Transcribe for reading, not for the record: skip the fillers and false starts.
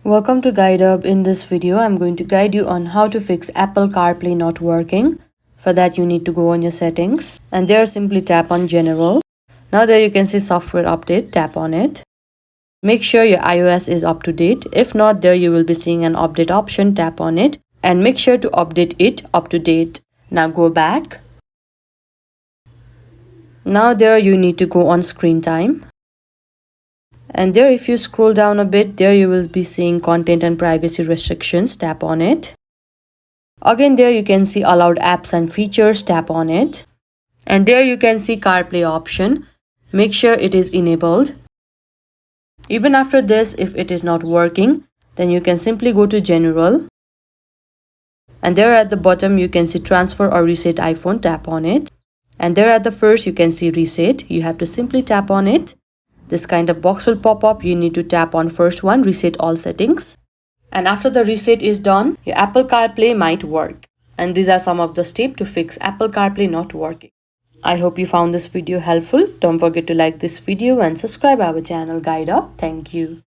Welcome to GuideUp. In this video, I'm going to guide you on how to fix Apple CarPlay not working. For that, you need to go on your settings and there simply tap on General. Now there you can see Software Update, tap on it. Make sure your iOS is up to date. If not, there you will be seeing an update option, tap on it and make sure to update it up to date. Now go back. Now there you need to go on Screen Time. And there if you scroll down a bit, there you will be seeing content and privacy restrictions, tap on it. Again there you can see allowed apps and features, tap on it. And there you can see CarPlay option, make sure it is enabled. Even after this, if it is not working, then you can simply go to General. And there at the bottom you can see transfer or reset iPhone, tap on it. And there at the first you can see reset, you have to simply tap on it. This kind of box will pop up. You need to tap on first one, reset all settings. And after the reset is done, your Apple CarPlay might work. And these are some of the steps to fix Apple CarPlay not working. I hope you found this video helpful. Don't forget to like this video and subscribe our channel GuideUp. Thank you.